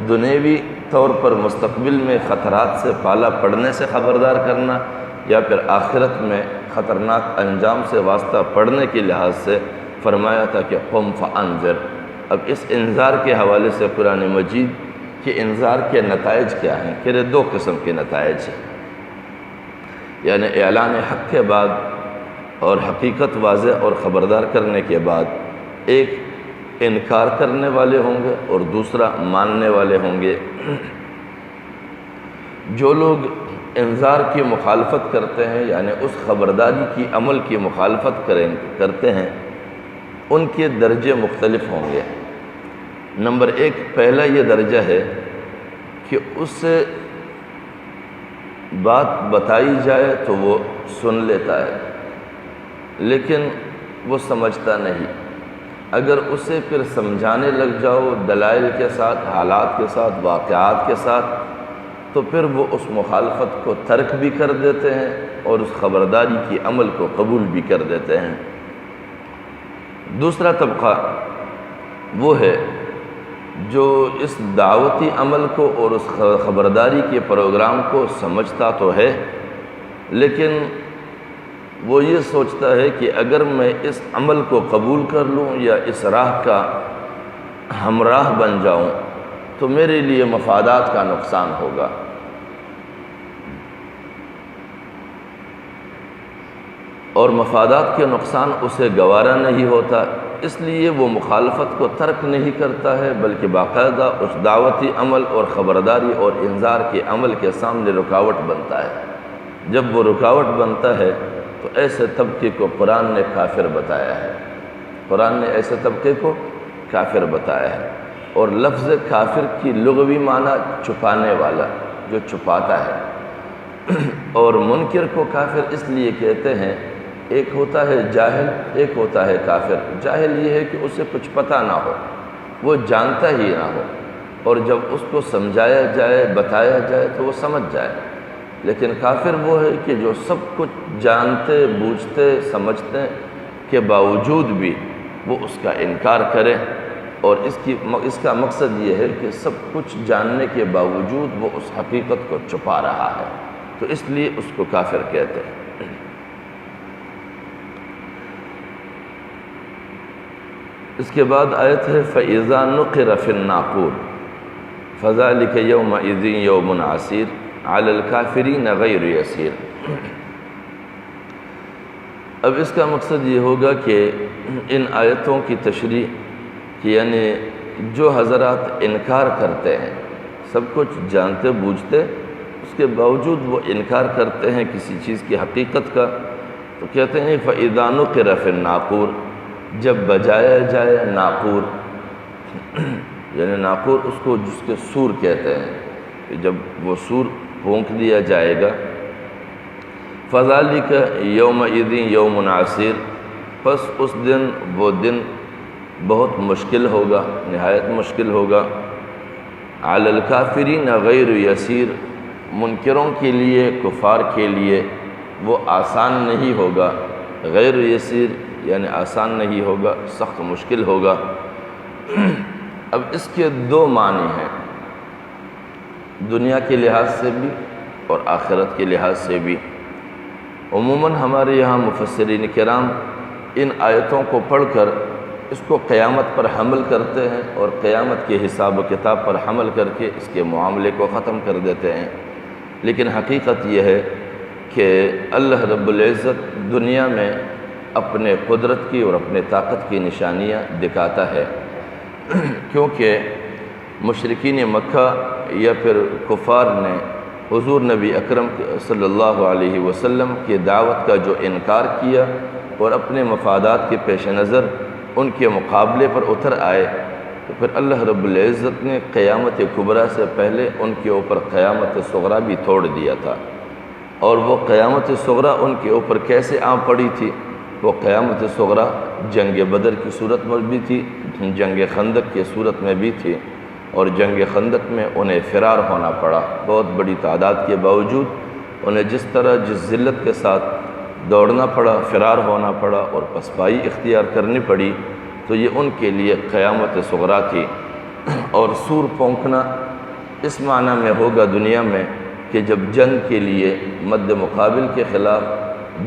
دنیوی طور پر مستقبل میں خطرات سے پالا پڑنے سے خبردار کرنا، یا پھر آخرت میں خطرناک انجام سے واسطہ پڑنے کے لحاظ سے فرمایا تھا کہ قم فانذر۔ اب اس انذار کے حوالے سے قرآن مجید کہ انذار کے نتائج کیا ہیں، کہ دو قسم کے نتائج ہیں، یعنی اعلان حق کے بعد اور حقیقت واضح اور خبردار کرنے کے بعد ایک انکار کرنے والے ہوں گے اور دوسرا ماننے والے ہوں گے۔ جو لوگ انذار کی مخالفت کرتے ہیں، یعنی اس خبرداری کی عمل کی مخالفت کرتے ہیں، ان کے درجے مختلف ہوں گے۔ نمبر ایک، پہلا یہ درجہ ہے کہ اسے بات بتائی جائے تو وہ سن لیتا ہے لیکن وہ سمجھتا نہیں۔ اگر اسے پھر سمجھانے لگ جاؤ دلائل کے ساتھ، حالات کے ساتھ، واقعات کے ساتھ، تو پھر وہ اس مخالفت کو ترک بھی کر دیتے ہیں اور اس خبرداری کی عمل کو قبول بھی کر دیتے ہیں۔ دوسرا طبقہ وہ ہے جو اس دعوتی عمل کو اور اس خبرداری کے پروگرام کو سمجھتا تو ہے، لیکن وہ یہ سوچتا ہے کہ اگر میں اس عمل کو قبول کر لوں یا اس راہ کا ہمراہ بن جاؤں تو میرے لیے مفادات کا نقصان ہوگا۔ اور مفادات کے نقصان اسے گوارا نہیں ہوتا، اس لیے وہ مخالفت کو ترک نہیں کرتا ہے بلکہ باقاعدہ اس دعوتی عمل اور خبرداری اور انذار کے عمل کے سامنے رکاوٹ بنتا ہے۔ جب وہ رکاوٹ بنتا ہے تو ایسے طبقے کو قرآن نے کافر بتایا ہے۔ قرآن نے ایسے طبقے کو کافر بتایا ہے، اور لفظ کافر کی لغوی معنی چھپانے والا، جو چھپاتا ہے۔ اور منکر کو کافر اس لیے کہتے ہیں، ایک ہوتا ہے جاہل، ایک ہوتا ہے کافر۔ جاہل یہ ہے کہ اسے کچھ پتہ نہ ہو، وہ جانتا ہی نہ ہو، اور جب اس کو سمجھایا جائے، بتایا جائے تو وہ سمجھ جائے۔ لیکن کافر وہ ہے کہ جو سب کچھ جانتے، بوجھتے، سمجھتے کے باوجود بھی وہ اس کا انکار کرے، اور اس کا مقصد یہ ہے کہ سب کچھ جاننے کے باوجود وہ اس حقیقت کو چھپا رہا ہے، تو اس لیے اس کو کافر کہتے ہیں۔ اس کے بعد آیت ہے فَإِذَا نُقِرَ فِي النَّاقُورِ فَذَلِكَ يَوْمَئِذٍ يَوْمٌ عَسِيرٌ عَلَى الْكَافِرِينَ غَيْرُ يَسِيرٌ۔ اب اس کا مقصد یہ ہوگا کہ ان آیتوں کی تشریح کہ یعنی جو حضرات انکار کرتے ہیں، سب کچھ جانتے بوجھتے، اس کے باوجود وہ انکار کرتے ہیں کسی چیز کی حقیقت کا، تو کہتے ہیں فَإِذَا نُقِرَ فِي النَّاقُورِ، جب بجایا جائے ناقور، یعنی ناقور اس کو جس کے سور کہتے ہیں، کہ جب وہ سور پھونک دیا جائے گا، فَذَلِكَ يَوْمَئِذٍ يَوْمٌ عَسِيرٌ، پس اس دن وہ دن بہت مشکل ہوگا، نہایت مشکل ہوگا، عَلَى الْكَافِرِينَ غَيْرُ يَسِيرٌ، منکروں کے لیے، کفار کے لیے وہ آسان نہیں ہوگا، غیر یسیر یعنی آسان نہیں ہوگا، سخت مشکل ہوگا۔ اب اس کے دو معنی ہیں۔ دنیا کے لحاظ سے بھی اور آخرت کے لحاظ سے بھی۔ عموماً ہمارے یہاں مفسرین کرام ان آیتوں کو پڑھ کر اس کو قیامت پر حمل کرتے ہیں اور قیامت کے حساب و کتاب پر حمل کر کے اس کے معاملے کو ختم کر دیتے ہیں، لیکن حقیقت یہ ہے کہ اللہ رب العزت دنیا میں اپنے قدرت کی اور اپنے طاقت کی نشانیاں دکھاتا ہے، کیونکہ مشرکین مکہ یا پھر کفار نے حضور نبی اکرم صلی اللہ علیہ وسلم کی دعوت کا جو انکار کیا اور اپنے مفادات کے پیش نظر ان کے مقابلے پر اتر آئے، تو پھر اللہ رب العزت نے قیامت کبریٰ سے پہلے ان کے اوپر قیامت صغریٰ بھی توڑ دیا تھا۔ اور وہ قیامت صغریٰ ان کے اوپر کیسے آ پڑی تھی؟ وہ قیامت صغریٰ جنگ بدر کی صورت میں بھی تھی، جنگ خندق کی صورت میں بھی تھی، اور جنگ خندق میں انہیں فرار ہونا پڑا۔ بہت بڑی تعداد کے باوجود انہیں جس طرح جس ذلت کے ساتھ دوڑنا پڑا، فرار ہونا پڑا اور پسپائی اختیار کرنی پڑی، تو یہ ان کے لیے قیامت صغریٰ تھی۔ اور سور پونکنا اس معنی میں ہوگا دنیا میں کہ جب جنگ کے لیے مد مقابل کے خلاف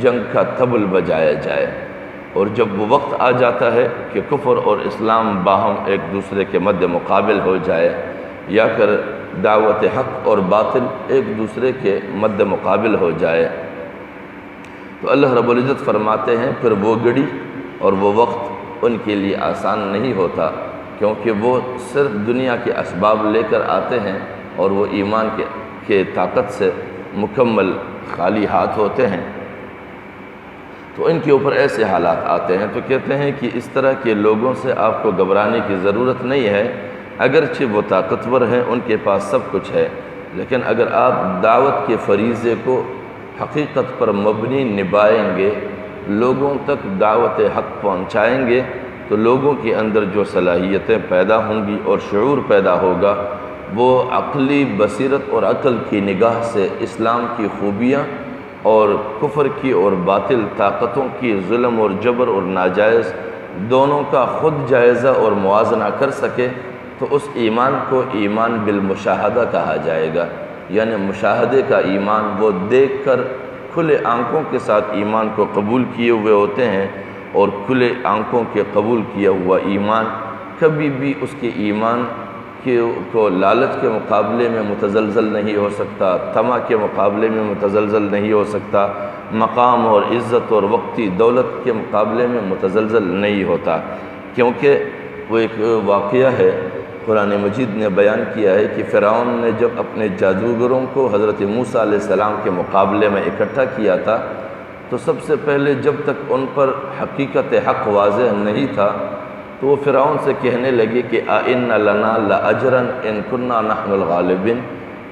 جنگ کا طبل بجایا جائے، اور جب وہ وقت آ جاتا ہے کہ کفر اور اسلام باہم ایک دوسرے کے مد مقابل ہو جائے، یا پھر دعوت حق اور باطل ایک دوسرے کے مد مقابل ہو جائے، تو اللہ رب العزت فرماتے ہیں پھر وہ گھڑی اور وہ وقت ان کے لیے آسان نہیں ہوتا، کیونکہ وہ صرف دنیا کے اسباب لے کر آتے ہیں اور وہ ایمان کے طاقت سے مکمل خالی ہاتھ ہوتے ہیں، تو ان کے اوپر ایسے حالات آتے ہیں۔ تو کہتے ہیں کہ اس طرح کے لوگوں سے آپ کو گھبرانے کی ضرورت نہیں ہے، اگرچہ وہ طاقتور ہیں، ان کے پاس سب کچھ ہے، لیکن اگر آپ دعوت کے فریضے کو حقیقت پر مبنی نبھائیں گے، لوگوں تک دعوت حق پہنچائیں گے، تو لوگوں کے اندر جو صلاحیتیں پیدا ہوں گی اور شعور پیدا ہوگا، وہ عقلی بصیرت اور عقل کی نگاہ سے اسلام کی خوبیاں اور کفر کی اور باطل طاقتوں کی ظلم اور جبر اور ناجائز دونوں کا خود جائزہ اور موازنہ کر سکے، تو اس ایمان کو ایمان بالمشاہدہ کہا جائے گا، یعنی مشاہدے کا ایمان۔ وہ دیکھ کر کھلے آنکھوں کے ساتھ ایمان کو قبول کیے ہوئے ہوتے ہیں، اور کھلے آنکھوں کے قبول کیا ہوا ایمان کبھی بھی اس کے ایمان کو لالچ کے مقابلے میں متزلزل نہیں ہو سکتا، طمع کے مقابلے میں متزلزل نہیں ہو سکتا، مقام اور عزت اور وقتی دولت کے مقابلے میں متزلزل نہیں ہوتا، کیونکہ وہ ایک واقعہ ہے قرآن مجید نے بیان کیا ہے کہ فرعون نے جب اپنے جادوگروں کو حضرت موسیٰ علیہ السلام کے مقابلے میں اکٹھا کیا تھا، تو سب سے پہلے جب تک ان پر حقیقت حق واضح نہیں تھا، تو وہ فرعون سے کہنے لگے کہ اَإِنَّ لَنَا لَأَجْرًا إِن كُنَّا نَحْنُ الْغَالِبِينَ،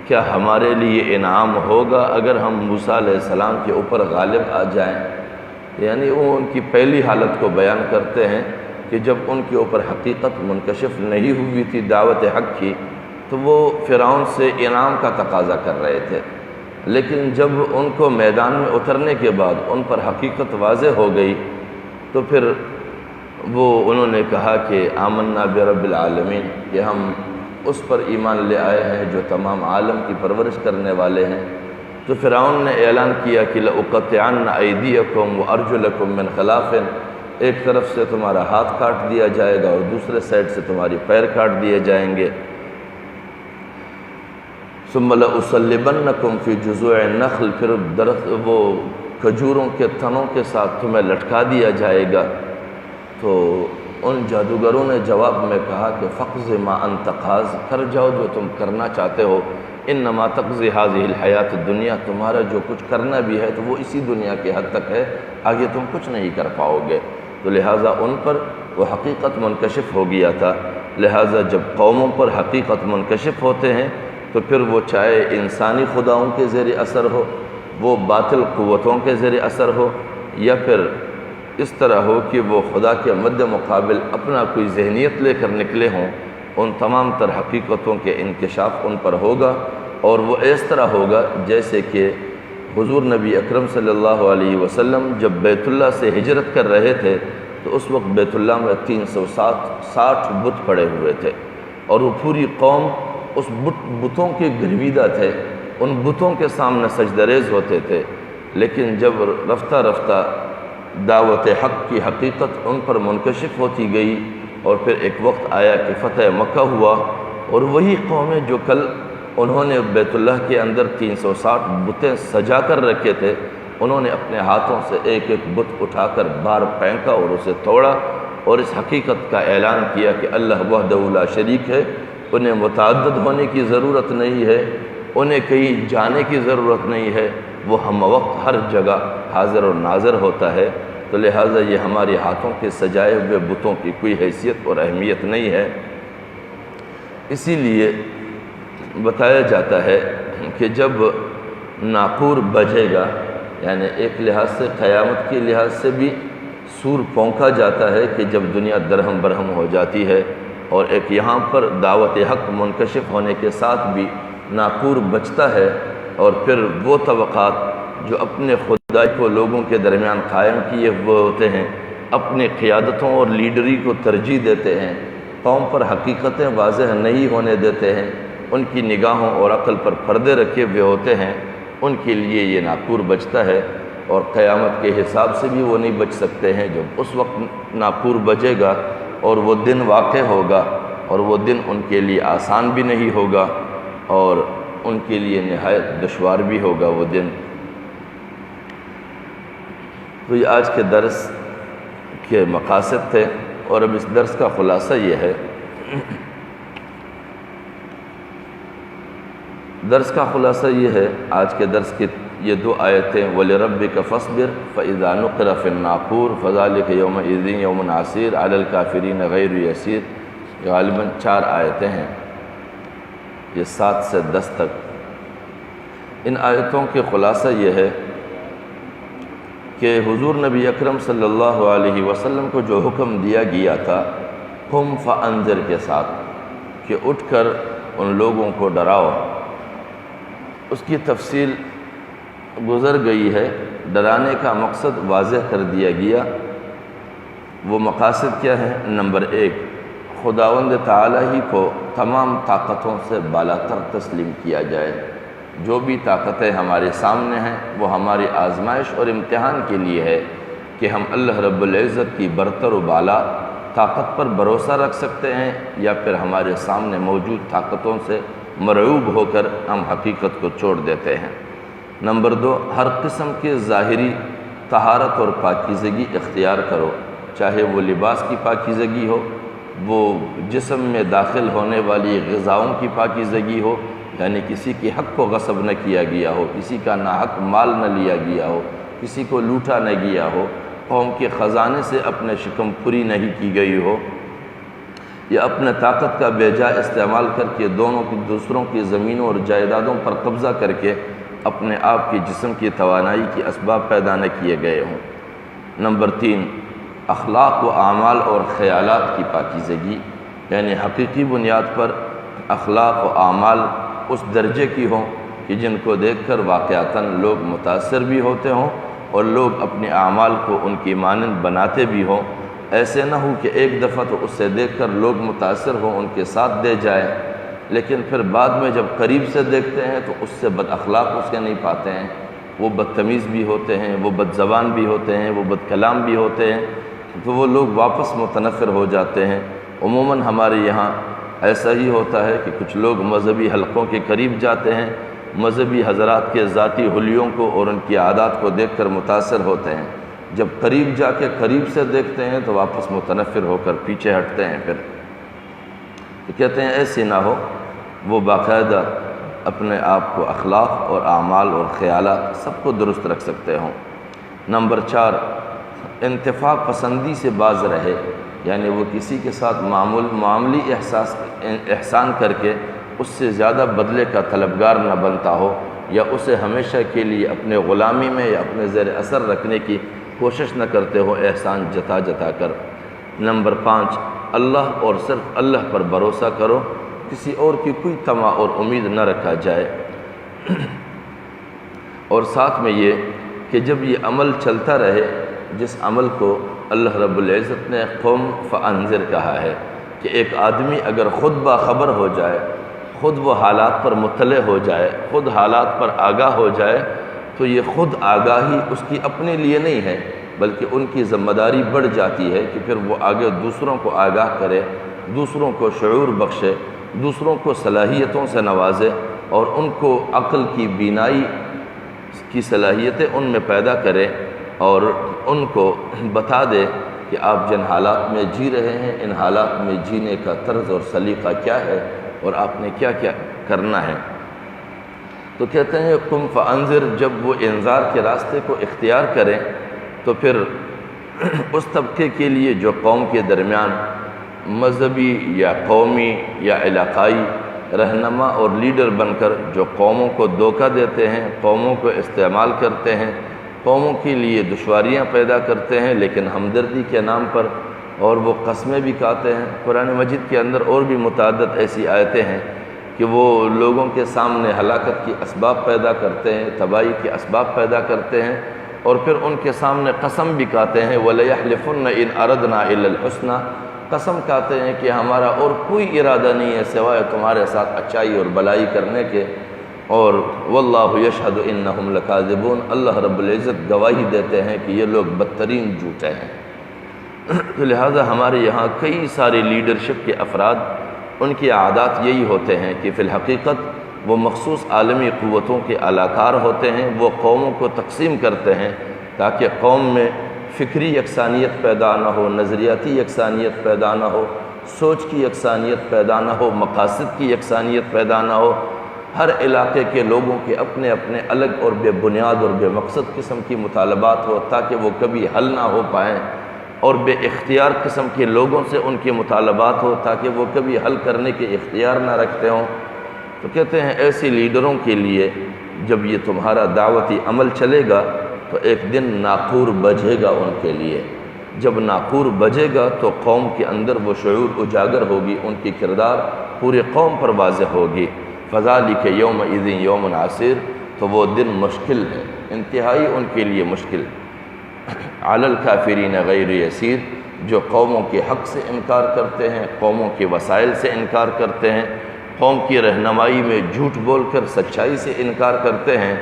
کیا ہمارے لیے انعام ہوگا اگر ہم موسیٰ علیہ السلام کے اوپر غالب آ جائیں؟ یعنی وہ ان کی پہلی حالت کو بیان کرتے ہیں کہ جب ان کے اوپر حقیقت منکشف نہیں ہوئی تھی دعوت حق کی، تو وہ فرعون سے انعام کا تقاضا کر رہے تھے، لیکن جب ان کو میدان میں اترنے کے بعد ان پر حقیقت واضح ہو گئی، تو پھر انہوں نے کہا کہ آمنا برب العالمین، کہ ہم اس پر ایمان لے آئے ہیں جو تمام عالم کی پرورش کرنے والے ہیں۔ تو فرعون نے اعلان کیا کہ لَأُقَطِّعَنَّ أَيْدِيَكُمْ وَأَرْجُلَكُمْ مِنْ خِلَافٍ، ایک طرف سے تمہارا ہاتھ کاٹ دیا جائے گا اور دوسرے سائڈ سے تمہاری پیر کاٹ دیے جائیں گے۔ ثُمَّ لَأُصَلِّبَنَّكُمْ فِي جُذُوعِ النَّخْلِ، پھر درخت وہ کھجوروں کے تنوں کے ساتھ تمہیں لٹکا دیا جائے گا۔ تو ان جادوگروں نے جواب میں کہا کہ فَقْضِ مَا أَنْتَ قَاضٍ، کر جاؤ جو تم کرنا چاہتے ہو، إِنَّمَا تَقْضِي هَذِهِ الْحَيَاةُ الدُّنْيَا، تمہارا جو کچھ کرنا بھی ہے تو وہ اسی دنیا کے حد تک ہے، آگے تم کچھ نہیں کر پاؤ گے۔ تو لہٰذا ان پر وہ حقیقت منکشف ہو گیا تھا، لہٰذا جب قوموں پر حقیقت منکشف ہوتے ہیں تو پھر وہ چاہے انسانی خداؤں کے زیر اثر ہو، وہ باطل قوتوں کے زیر اثر ہو، یا پھر اس طرح ہو کہ وہ خدا کے مد مقابل اپنا کوئی ذہنیت لے کر نکلے ہوں، ان تمام تر حقیقتوں کے انکشاف ان پر ہوگا، اور وہ اس طرح ہوگا جیسے کہ حضور نبی اکرم صلی اللہ علیہ وسلم جب بیت اللہ سے ہجرت کر رہے تھے تو اس وقت بیت اللہ میں 360 بت پڑے ہوئے تھے، اور وہ پوری قوم اس بتوں کے گرویدہ تھے، ان بتوں کے سامنے سجدریز ہوتے تھے، لیکن جب رفتہ رفتہ دعوت حق کی حقیقت ان پر منکشف ہوتی گئی اور پھر ایک وقت آیا کہ فتح مکہ ہوا، اور وہی قومیں جو کل انہوں نے بیت اللہ کے اندر 360 بتیں سجا کر رکھے تھے، انہوں نے اپنے ہاتھوں سے ایک ایک بت اٹھا کر باہر پھینکا اور اسے توڑا، اور اس حقیقت کا اعلان کیا کہ اللہ وحدہ لا شریک ہے، انہیں متعدد ہونے کی ضرورت نہیں ہے، انہیں کہیں جانے کی ضرورت نہیں ہے، وہ ہم وقت ہر جگہ حاضر اور ناظر ہوتا ہے۔ تو لہٰذا یہ ہمارے ہاتھوں کے سجائے ہوئے بتوں کی کوئی حیثیت اور اہمیت نہیں ہے۔ اسی لیے بتایا جاتا ہے کہ جب ناقور بجے گا، یعنی ایک لحاظ سے قیامت کے لحاظ سے بھی سور پونکا جاتا ہے کہ جب دنیا درہم برہم ہو جاتی ہے، اور ایک یہاں پر دعوت حق منکشف ہونے کے ساتھ بھی ناقور بچتا ہے، اور پھر وہ طبقات جو اپنے خدائی کو لوگوں کے درمیان قائم کیے ہوئے ہوتے ہیں، اپنی قیادتوں اور لیڈری کو ترجیح دیتے ہیں، قوم پر حقیقتیں واضح نہیں ہونے دیتے ہیں، ان کی نگاہوں اور عقل پر پردے رکھے ہوئے ہوتے ہیں، ان کے لیے یہ ناقور بچتا ہے، اور قیامت کے حساب سے بھی وہ نہیں بچ سکتے ہیں۔ جب اس وقت ناقور بجے گا اور وہ دن واقع ہوگا، اور وہ دن ان کے لیے آسان بھی نہیں ہوگا، اور ان کے لیے نہایت دشوار بھی ہوگا وہ دن۔ تو یہ آج کے درس کے مقاصد تھے، اور اب اس درس کا خلاصہ یہ ہے۔ درس کا خلاصہ یہ ہے، آج کے درس کی یہ 2 آیتیں، وَلِرَبِّكَ فَاصْبِرْ فَإِذَا نُقِرَ فِي النَّاقُورِ فَذَلِكَ يَوْمَئِذٍ يَوْمٌ عَسِيرٌ عَلَى الْكَافِرِينَ غَيْرُ يَسِيرٌ۔ غالباً 4 آیتیں ہیں، یہ 7 سے 10 تک۔ ان آیتوں کے خلاصہ یہ ہے کہ حضور نبی اکرم صلی اللہ علیہ وسلم کو جو حکم دیا گیا تھا قم فانذر کے ساتھ، کہ اٹھ کر ان لوگوں کو ڈراؤ، اس کی تفصیل گزر گئی ہے۔ ڈرانے کا مقصد واضح کر دیا گیا۔ وہ مقاصد کیا ہیں؟ نمبر 1، خداوند تعالی ہی کو تمام طاقتوں سے بالاتر تسلیم کیا جائے۔ جو بھی طاقتیں ہمارے سامنے ہیں وہ ہماری آزمائش اور امتحان کے لیے ہے کہ ہم اللہ رب العزت کی برتر و بالا طاقت پر بھروسہ رکھ سکتے ہیں، یا پھر ہمارے سامنے موجود طاقتوں سے مرعوب ہو کر ہم حقیقت کو چھوڑ دیتے ہیں۔ نمبر 2، ہر قسم کے ظاہری طہارت اور پاکیزگی اختیار کرو، چاہے وہ لباس کی پاکیزگی ہو، وہ جسم میں داخل ہونے والی غذاؤں کی پاکیزگی ہو، یعنی کسی کے حق کو غصب نہ کیا گیا ہو، کسی کا ناحق مال نہ لیا گیا ہو، کسی کو لوٹا نہ گیا ہو، قوم کے خزانے سے اپنے شکم پوری نہیں کی گئی ہو، یا اپنے طاقت کا بے جا استعمال کر کے دوسروں کی زمینوں اور جائیدادوں پر قبضہ کر کے اپنے آپ کی جسم کی توانائی کی اسباب پیدا نہ کیے گئے ہوں۔ نمبر 3، اخلاق و اعمال اور خیالات کی پاکیزگی، یعنی حقیقی بنیاد پر اخلاق و اعمال اس درجے کی ہوں کہ جن کو دیکھ کر واقعتاً لوگ متاثر بھی ہوتے ہوں اور لوگ اپنے اعمال کو ان کی مانند بناتے بھی ہوں۔ ایسے نہ ہو کہ ایک دفعہ تو اس سے دیکھ کر لوگ متاثر ہوں، ان کے ساتھ دے جائیں، لیکن پھر بعد میں جب قریب سے دیکھتے ہیں تو اس سے بد اخلاق اس کے نہیں پاتے ہیں، وہ بدتمیز بھی ہوتے ہیں، وہ بد زبان بھی ہوتے ہیں، وہ بد کلام بھی ہوتے ہیں، تو وہ لوگ واپس متنفر ہو جاتے ہیں۔ عموماً ہمارے یہاں ایسا ہی ہوتا ہے کہ کچھ لوگ مذہبی حلقوں کے قریب جاتے ہیں، مذہبی حضرات کے ذاتی حلیوں کو اور ان کی عادات کو دیکھ کر متاثر ہوتے ہیں، جب قریب جا کے قریب سے دیکھتے ہیں تو واپس متنفر ہو کر پیچھے ہٹتے ہیں۔ پھر تو کہتے ہیں ایسی نہ ہو، وہ باقاعدہ اپنے آپ کو اخلاق اور اعمال اور خیالات سب کو درست رکھ سکتے ہوں۔ نمبر 4، انتفاع پسندی سے باز رہے، یعنی وہ کسی کے ساتھ معاملی احسان کر کے اس سے زیادہ بدلے کا طلبگار نہ بنتا ہو، یا اسے ہمیشہ کے لیے اپنے غلامی میں یا اپنے زیر اثر رکھنے کی کوشش نہ کرتے ہو احسان جتا جتا کر۔ نمبر 5، اللہ اور صرف اللہ پر بھروسہ کرو، کسی اور کی کوئی طمع اور امید نہ رکھا جائے۔ اور ساتھ میں یہ کہ جب یہ عمل چلتا رہے، جس عمل کو اللہ رب العزت نے قم فانذر کہا ہے، کہ ایک آدمی اگر خود باخبر ہو جائے، خود وہ حالات پر مطلع ہو جائے، خود حالات پر آگاہ ہو جائے، تو یہ خود آگاہی اس کی اپنے لیے نہیں ہے، بلکہ ان کی ذمہ داری بڑھ جاتی ہے کہ پھر وہ آگے دوسروں کو آگاہ کرے، دوسروں کو شعور بخشے، دوسروں کو صلاحیتوں سے نوازے، اور ان کو عقل کی بینائی کی صلاحیتیں ان میں پیدا کرے، اور ان کو بتا دے کہ آپ جن حالات میں جی رہے ہیں ان حالات میں جینے کا طرز اور سلیقہ کیا ہے، اور آپ نے کیا کیا کرنا ہے۔ تو کہتے ہیں قم فانذر، جب وہ انذار کے راستے کو اختیار کریں تو پھر اس طبقے کے لیے جو قوم کے درمیان مذہبی یا قومی یا علاقائی رہنما اور لیڈر بن کر جو قوموں کو دھوکہ دیتے ہیں، قوموں کو استعمال کرتے ہیں، قوموں کے لیے دشواریاں پیدا کرتے ہیں لیکن ہمدردی کے نام پر، اور وہ قسمیں بھی کھاتے ہیں۔ قرآن مجید کے اندر اور بھی متعدد ایسی آیتیں ہیں کہ وہ لوگوں کے سامنے ہلاکت کی اسباب پیدا کرتے ہیں، تباہی کے اسباب پیدا کرتے ہیں، اور پھر ان کے سامنے قسم بھی کھاتے ہیں وَلَيَحْلِفُنَّ إِنْ أَرَدْنَا إِلَّا الْحُسْنَى، قسم کھاتے ہیں کہ ہمارا اور کوئی ارادہ نہیں ہے سوائے تمہارے ساتھ اچائی اور بلائی کرنے کے، اور وَاللَّهُ يَشْهَدُ إِنَّهُمْ لَكَاذِبُونَ، اللہ رب العزت گواہی دیتے ہیں کہ یہ لوگ بدترین جھوٹے ہیں۔ تو لہٰذا ہمارے یہاں کئی سارے لیڈرشپ کے افراد، ان کی عادات یہی ہوتے ہیں کہ فی الحقیقت وہ مخصوص عالمی قوتوں کے علاقار ہوتے ہیں، وہ قوموں کو تقسیم کرتے ہیں تاکہ قوم میں فکری یکسانیت پیدا نہ ہو، نظریاتی یکسانیت پیدا نہ ہو، سوچ کی یکسانیت پیدا نہ ہو، مقاصد کی یکسانیت پیدا نہ ہو۔ ہر علاقے کے لوگوں کے اپنے اپنے الگ اور بے بنیاد اور بے مقصد قسم کی مطالبات ہو تاکہ وہ کبھی حل نہ ہو پائیں، اور بے اختیار قسم کے لوگوں سے ان کے مطالبات ہو تاکہ وہ کبھی حل کرنے کے اختیار نہ رکھتے ہوں۔ تو کہتے ہیں ایسے لیڈروں کے لیے جب یہ تمہارا دعوتی عمل چلے گا تو ایک دن ناقور بجے گا ان کے لیے، جب ناقور بجے گا تو قوم کے اندر وہ شعور اجاگر ہوگی، ان کی کردار پورے قوم پر واضح ہوگی۔ فَذَلِكَ يَوْمَئِذٍ يَوْمٌ عَسِيرٌ، تو وہ دن مشکل ہے، انتہائی ان کے لیے مشکل۔ عَلَى الْكَافِرِينَ غَيْرُ يَسِيرٌ، جو قوموں کے حق سے انکار کرتے ہیں، قوموں کے وسائل سے انکار کرتے ہیں، قوم کی رہنمائی میں جھوٹ بول کر سچائی سے انکار کرتے ہیں،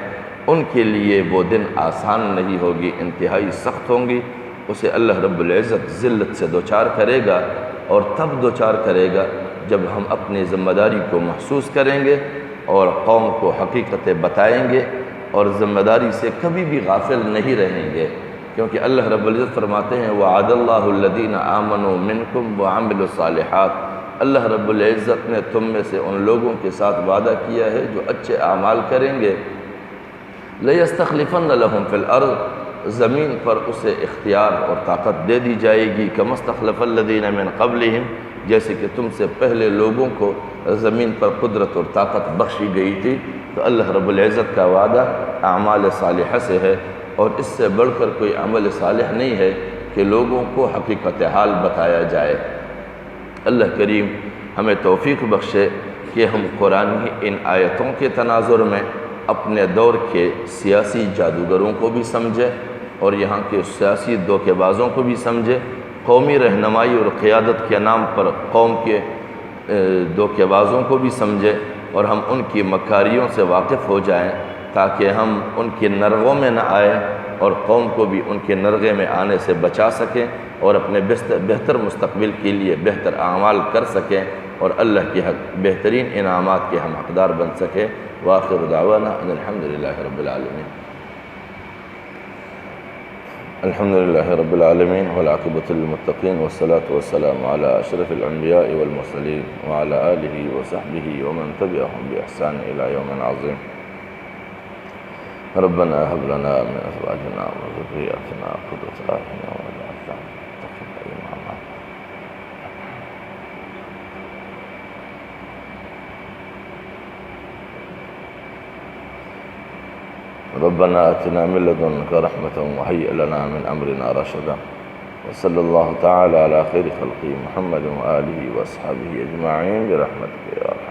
ان کے لیے وہ دن آسان نہیں ہوگی، انتہائی سخت ہوں گی۔ اسے اللہ رب العزت ذلت سے دوچار کرے گا، اور تب دوچار کرے گا جب ہم اپنی ذمہ داری کو محسوس کریں گے اور قوم کو حقیقتیں بتائیں گے، اور ذمہ داری سے کبھی بھی غافل نہیں رہیں گے، کیونکہ اللہ رب العزت فرماتے ہیں وَعَدَ اللَّهُ الَّذِينَ آمَنُوا مِنْكُمْ وَعَمِلُوا الصَّالِحَاتِ، اللہ رب العزت نے تم میں سے ان لوگوں کے ساتھ وعدہ کیا ہے جو اچھے اعمال کریں گے۔ لَيَسْتَخْلِفَنَّ لَهُمْ فِي الْأَرْضِ، زمین پر اسے اختیار اور طاقت دے دی جائے گی، كَمَا اسْتَخْلَفَ الَّذِينَ مِنْ قَبْلِهِمْ، جیسے کہ تم سے پہلے لوگوں کو زمین پر قدرت اور طاقت بخشی گئی تھی۔ تو اللہ رب العزت کا وعدہ اعمال صالحہ سے ہے، اور اس سے بڑھ کر کوئی عمل صالح نہیں ہے کہ لوگوں کو حقیقت حال بتایا جائے۔ اللہ کریم ہمیں توفیق بخشے کہ ہم قرآن کی ان آیتوں کے تناظر میں اپنے دور کے سیاسی جادوگروں کو بھی سمجھے، اور یہاں کے سیاسی دھوکے بازوں کو بھی سمجھے، قومی رہنمائی اور قیادت کے نام پر قوم کے دھوکے بازوں کو بھی سمجھے، اور ہم ان کی مکاریوں سے واقف ہو جائیں تاکہ ہم ان کے نرغوں میں نہ آئیں، اور قوم کو بھی ان کے نرغے میں آنے سے بچا سکیں، اور اپنے بہتر مستقبل کے لیے بہتر اعمال کر سکیں، اور اللہ کے حق بہترین انعامات کے ہم حقدار بن سکیں۔ وآخر دعوانا ان الحمد للہ رب العالمین۔ الحمد للہ رب العالمین والعاقبۃ للمتقین والصلاة والسلام علی اشرف الانبیاء والمرسلین وعلی آلہ وصحبہ ومن تبعهم بإحسان الی یوم عظیم۔ ربنا هب لنا من ازواجنا وذرياتنا قرة اعین واجعلنا للمتقین اماما۔ ربنا آتنا من لدنك رحمة وهيئ لنا من أمرنا رشدا، وصلى الله تعالى على خير خلقه محمد وآله وأصحابه أجمعين برحمتك يا رب۔